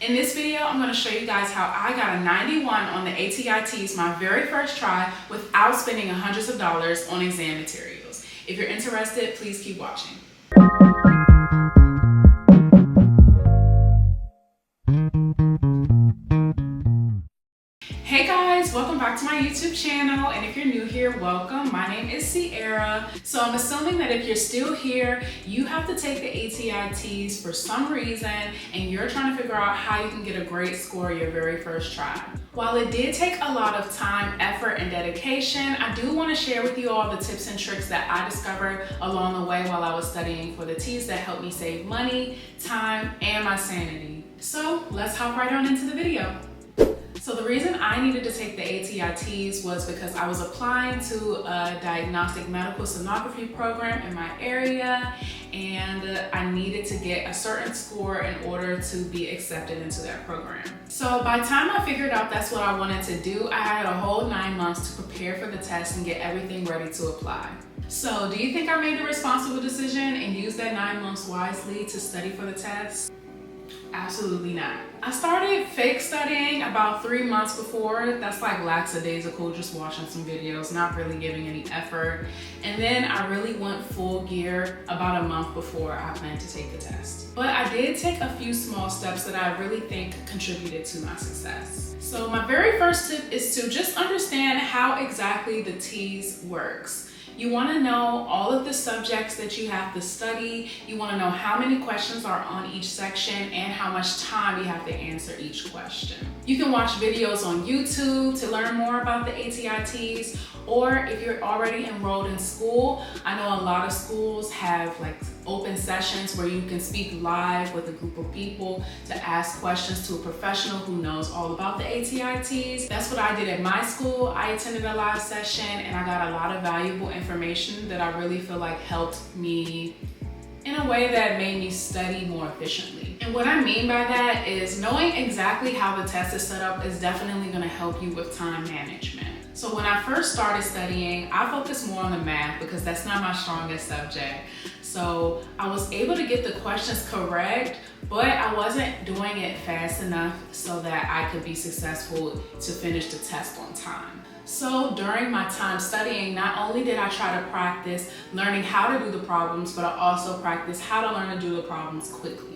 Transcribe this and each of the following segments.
In this video, I'm going to show you guys how I got a 91 on the ATI TEAS my very first try without spending hundreds of dollars on exam materials. If you're interested, please keep watching. Hey guys, welcome back to my YouTube channel, and if you're new here, welcome. My name is Sierra. So I'm assuming that if you're still here, you have to take the ATI TEAS for some reason, and you're trying to figure out how you can get a great score your very first try. While it did take a lot of time, effort, and dedication, I do want to share with you all the tips and tricks that I discovered along the way while I was studying for the TEAS that helped me save money, time, and my sanity. So let's hop right on into the video. So the reason I needed to take the ATI TEAS was because I was applying to a diagnostic medical sonography program in my area, and I needed to get a certain score in order to be accepted into that program. So by the time I figured out that's what I wanted to do, I had a whole 9 months to prepare for the test and get everything ready to apply. So do you think I made the responsible decision and used that 9 months wisely to study for the test? Absolutely not. I started fake studying about 3 months before. That's like lackadaisical, just watching some videos, not really giving any effort. And then I really went full gear about a month before I planned to take the test. But I did take a few small steps that I really think contributed to my success. So my very first tip is to just understand how exactly the TEAS works. You want to know all of the subjects that you have to study. You want to know how many questions are on each section and how much time you have to answer each question. You can watch videos on YouTube to learn more about the ATI TEAS, or if you're already enrolled in school, I know a lot of schools have like open sessions where you can speak live with a group of people to ask questions to a professional who knows all about the ATI TEAS. That's what I did at my school. I attended a live session and I got a lot of valuable information that I really feel like helped me in a way that made me study more efficiently. And what I mean by that is knowing exactly how the test is set up is definitely going to help you with time management. So when I first started studying, I focused more on the math because that's not my strongest subject. So I was able to get the questions correct, but I wasn't doing it fast enough so that I could be successful to finish the test on time. So during my time studying, not only did I try to practice learning how to do the problems, but I also practiced how to learn to do the problems quickly.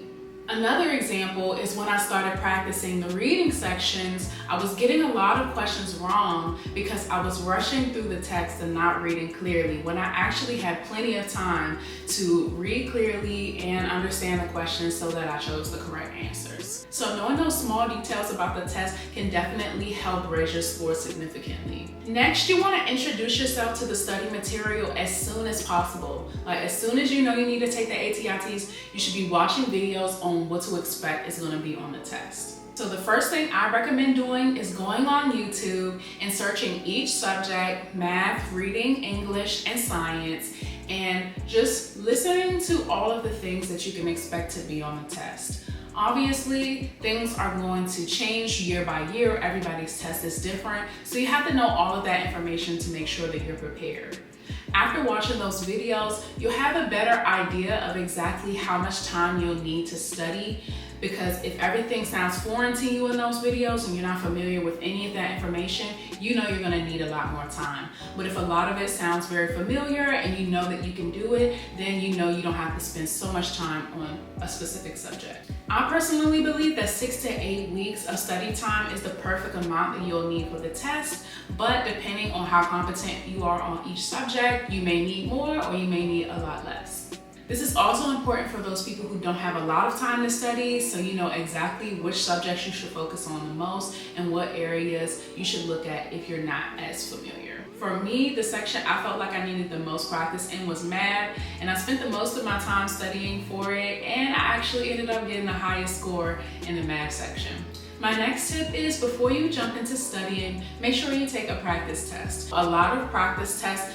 Another example is when I started practicing the reading sections, I was getting a lot of questions wrong because I was rushing through the text and not reading clearly when I actually had plenty of time to read clearly and understand the questions so that I chose the correct answers. So knowing those small details about the test can definitely help raise your score significantly. Next, you want to introduce yourself to the study material as soon as possible. Like as soon as you know you need to take the ATI TEAS, you should be watching videos on what to expect is going to be on the test. So the first thing I recommend doing is going on YouTube and searching each subject, math, reading, English, and science, and just listening to all of the things that you can expect to be on the test. Obviously, things are going to change year by year. Everybody's test is different, so you have to know all of that information to make sure that you're prepared. After watching those videos, you'll have a better idea of exactly how much time you'll need to study, because if everything sounds foreign to you in those videos and you're not familiar with any of that information, you know you're going to need a lot more time. But if a lot of it sounds very familiar and you know that you can do it, then you know you don't have to spend so much time on a specific subject. I personally believe that 6 to 8 weeks of study time is the perfect amount that you'll need for the test, but depending on how competent you are on each subject, you may need more or you may need a lot less. This is also important for those people who don't have a lot of time to study, so you know exactly which subjects you should focus on the most and what areas you should look at if you're not as familiar. For me, the section I felt like I needed the most practice in was math, and I spent the most of my time studying for it, and I actually ended up getting the highest score in the math section. My next tip is before you jump into studying, make sure you take a practice test. A lot of practice tests,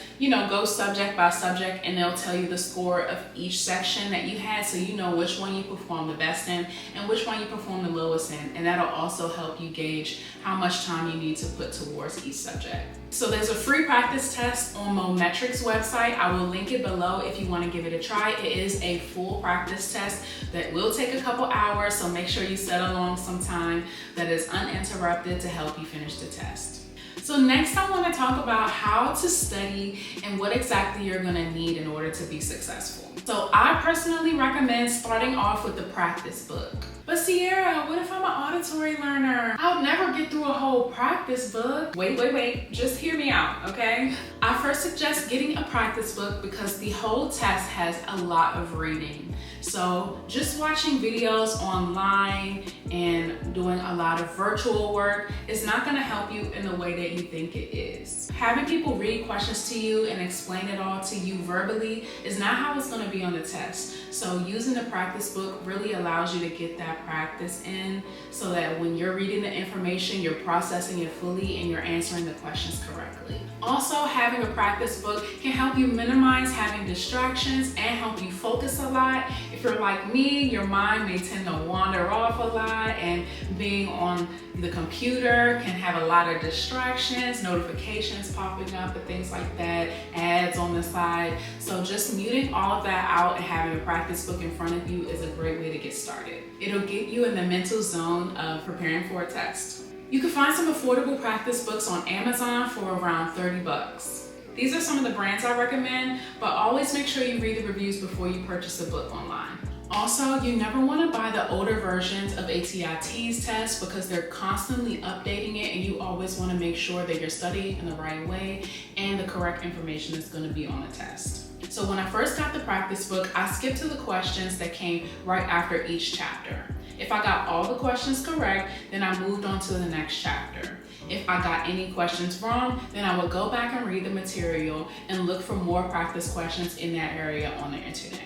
go subject by subject, and they'll tell you the score of each section that you had, so you know which one you performed the best in and which one you performed the lowest in, and that'll also help you gauge how much time you need to put towards each subject. So there's a free practice test on Mometric's website. I will link it below if you want to give it a try. It is a full practice test that will take a couple hours, so make sure you set along some time that is uninterrupted to help you finish the test. So next I want to talk about how to study and what exactly you're going to need in order to be successful. So I personally recommend starting off with the practice book. But Sierra, what if I'm an auditory learner? I'll never get through a whole practice book. Wait, just hear me out, okay? I first suggest getting a practice book because the whole test has a lot of reading. So just watching videos online and doing a lot of virtual work is not gonna help you in the way that you think it is. Having people read questions to you and explain it all to you verbally is not how it's gonna be on the test. So using the practice book really allows you to get that practice in so that when you're reading the information, you're processing it fully and you're answering the questions correctly. Also, having a practice book can help you minimize having distractions and help you focus a lot. If you're like me, your mind may tend to wander off a lot, and being on the computer can have a lot of distractions, notifications popping up and things like that, ads on the side. So just muting all of that out and having a practice book in front of you is a great way to get started. It'll get you in the mental zone of preparing for a test. You can find some affordable practice books on Amazon for around $30. These are some of the brands I recommend, but always make sure you read the reviews before you purchase a book online. Also, you never want to buy the older versions of ATI TEAS tests because they're constantly updating it, and you always want to make sure that you're studying in the right way and the correct information is going to be on the test. So when I first got the practice book, I skipped to the questions that came right after each chapter. If I got all the questions correct, then I moved on to the next chapter. If I got any questions wrong, then I would go back and read the material and look for more practice questions in that area on the internet.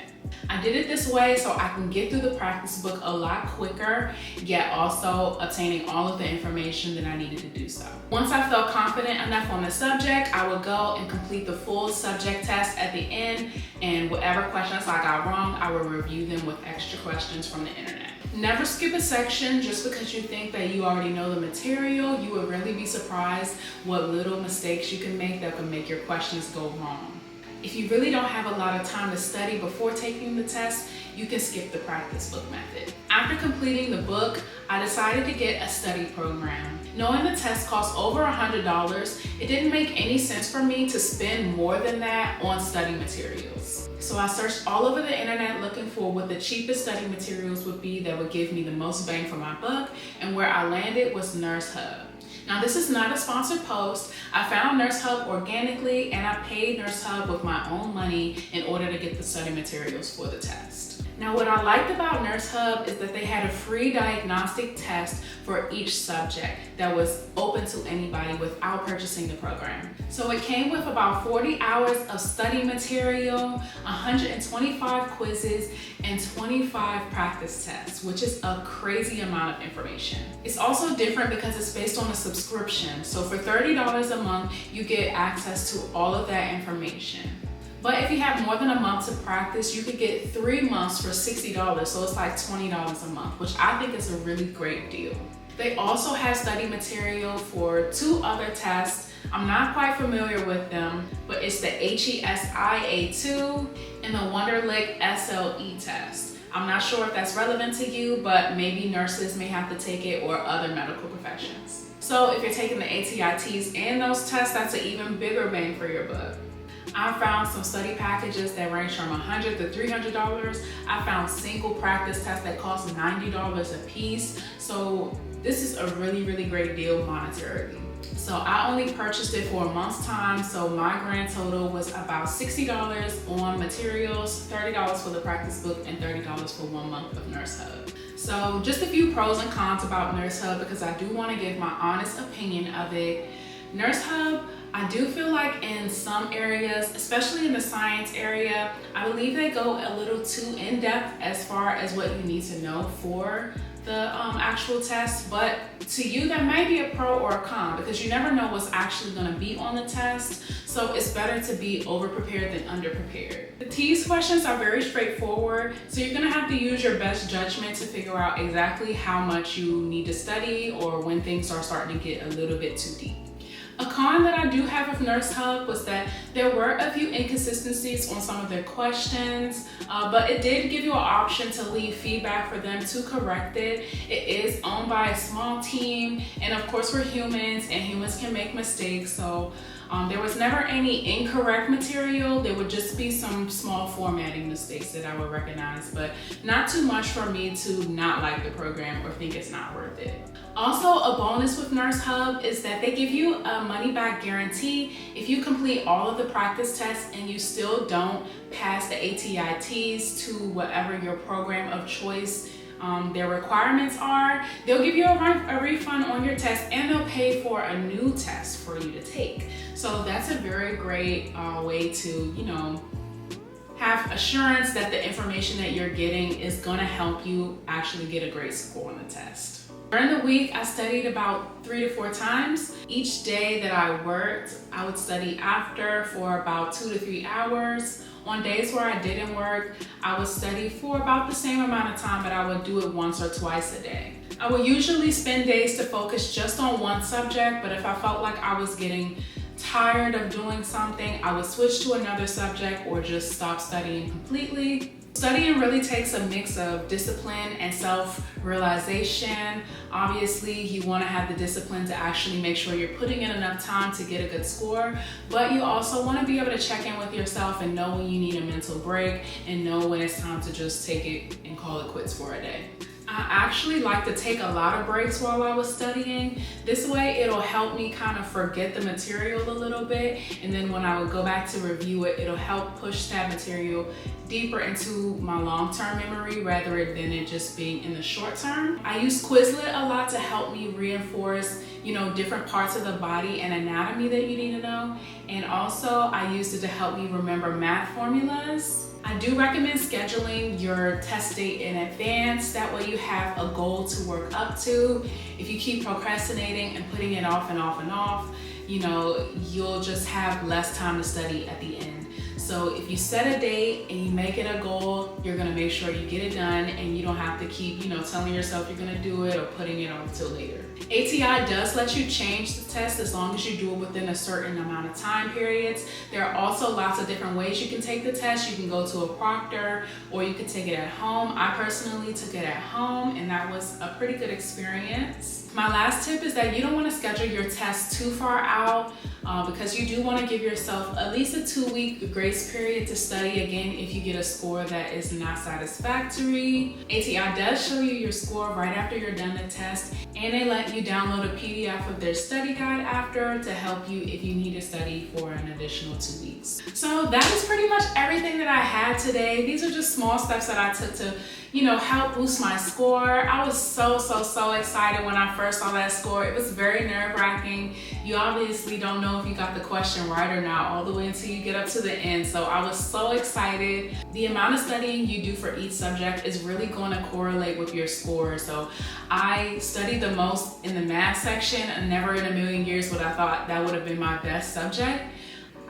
I did it this way so I can get through the practice book a lot quicker, yet also obtaining all of the information that I needed to do so. Once I felt confident enough on the subject, I would go and complete the full subject test at the end, and whatever questions I got wrong, I would review them with extra questions from the internet. Never skip a section just because you think that you already know the material. You would really be surprised what little mistakes you can make that can make your questions go wrong. If you really don't have a lot of time to study before taking the test, you can skip the practice book method. After completing the book, I decided to get a study program. Knowing the test cost over $100, it didn't make any sense for me to spend more than that on study materials. So I searched all over the internet looking for what the cheapest study materials would be that would give me the most bang for my buck, and where I landed was Nurse Hub. Now, this is not a sponsored post. I found Nurse Hub organically, and I paid Nurse Hub with my own money in order to get the study materials for the test. Now, what I liked about Nurse Hub is that they had a free diagnostic test for each subject that was open to anybody without purchasing the program. So it came with about 40 hours of study material, 125 quizzes, and 25 practice tests, which is a crazy amount of information. It's also different because it's based on a subscription. So for $30 a month, you get access to all of that information. But if you have more than a month to practice, you could get 3 months for $60, so it's like $20 a month, which I think is a really great deal. They also have study material for 2 other tests. I'm not quite familiar with them, but it's the HESIA2 and the Wonderlic SLE test. I'm not sure if that's relevant to you, but maybe nurses may have to take it, or other medical professions. So if you're taking the ATI TEAS and those tests, that's an even bigger bang for your buck. I found some study packages that range from $100 to $300. I found single practice tests that cost $90 a piece. So this is a really, really great deal monetarily. So I only purchased it for a month's time, so my grand total was about $60 on materials, $30 for the practice book, and $30 for 1 month of Nurse Hub. So just a few pros and cons about Nurse Hub, because I do want to give my honest opinion of it. Nurse Hub, I do feel like in some areas, especially in the science area, I believe they go a little too in-depth as far as what you need to know for the actual test, but to you that may be a pro or a con because you never know what's actually going to be on the test. So it's better to be over-prepared than under-prepared. The TEAS questions are very straightforward, so you're going to have to use your best judgment to figure out exactly how much you need to study or when things are starting to get a little bit too deep. A con that I do have with Nurse Hub was that there were a few inconsistencies on some of their questions, but it did give you an option to leave feedback for them to correct it. It is owned by a small team, and of course we're humans, and humans can make mistakes, so there was never any incorrect material. There would just be some small formatting mistakes that I would recognize, but not too much for me to not like the program or think it's not worth it. Also, a bonus with Nurse Hub is that they give you a money-back guarantee. If you complete all of the practice tests and you still don't pass the ATI TEAS to whatever your program of choice their requirements are, they'll give you a refund on your test, and they'll pay for a new test for you to take. So that's a very great way to, have assurance that the information that you're getting is gonna help you actually get a great score on the test. During the week, I studied about 3 to 4 times. Each day that I worked, I would study after for about 2 to 3 hours. On days where I didn't work, I would study for about the same amount of time, but I would do it once or twice a day. I would usually spend days to focus just on one subject, but if I felt like I was getting tired of doing something, I would switch to another subject or just stop studying completely. Studying really takes a mix of discipline and self-realization. Obviously, you want to have the discipline to actually make sure you're putting in enough time to get a good score, but you also want to be able to check in with yourself and know when you need a mental break and know when it's time to just take it and call it quits for a day. I actually like to take a lot of breaks while I was studying. This way it'll help me kind of forget the material a little bit, and then when I would go back to review it, it'll help push that material deeper into my long-term memory rather than it just being in the short term. I use Quizlet a lot to help me reinforce, different parts of the body and anatomy that you need to know. And also I used it to help me remember math formulas. I do recommend scheduling your test date in advance. That way you have a goal to work up to. If you keep procrastinating and putting it off and off and off, you'll just have less time to study at the end. So if you set a date and you make it a goal, you're gonna make sure you get it done, and you don't have to keep, telling yourself you're gonna do it or putting it off till later. ATI does let you change the test as long as you do it within a certain amount of time periods. There are also lots of different ways you can take the test. You can go to a proctor or you can take it at home. I personally took it at home, and that was a pretty good experience. My last tip is that you don't want to schedule your test too far out because you do want to give yourself at least a 2-week grace period to study again if you get a score that is not satisfactory. ATI does show you your score right after you're done the test, and they let you download a PDF of their study guide after to help you if you need to study for an additional 2 weeks. So that is pretty much everything that I had today. These are just small steps that I took to help boost my score. I was so excited when I first saw that score. It was very nerve-wracking. You obviously don't know if you got the question right or not all the way until you get up to the end. So I was so excited. The amount of studying you do for each subject is really going to correlate with your score. So I studied the most in the math section, and never in a million years would I thought that would have been my best subject.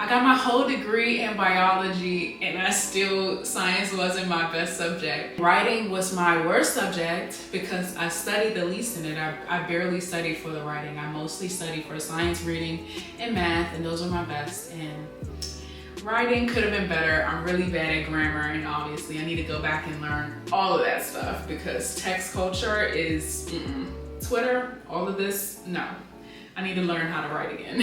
I got my whole degree in biology, and science wasn't my best subject. Writing was my worst subject because I studied the least in it. I barely studied for the writing. I mostly studied for science, reading, and math, and those were my best. And writing could have been better. I'm really bad at grammar, and obviously I need to go back and learn all of that stuff because text culture is Twitter, all of this, no. I need to learn how to write again.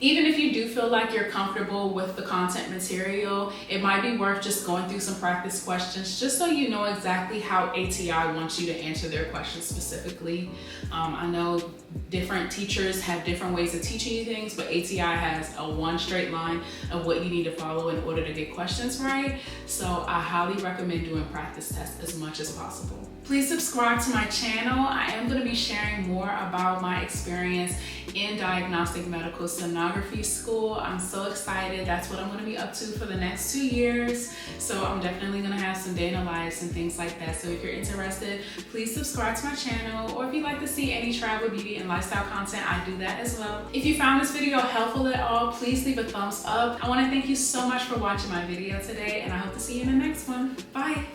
Even if you do feel like you're comfortable with the content material, it might be worth just going through some practice questions just so you know exactly how ATI wants you to answer their questions specifically. I know different teachers have different ways of teaching you things, but ATI has a one straight line of what you need to follow in order to get questions right. So I highly recommend doing practice tests as much as possible. Please subscribe to my channel. I am going to be sharing more about my experience in diagnostic medical sonography school. I'm so excited. That's what I'm going to be up to for the next 2 years. So I'm definitely going to have some day in the lives and things like that. So if you're interested, please subscribe to my channel, or if you'd like to see any travel, beauty, and lifestyle content, I do that as well. If you found this video helpful at all, please leave a thumbs up. I want to thank you so much for watching my video today, and I hope to see you in the next one. Bye.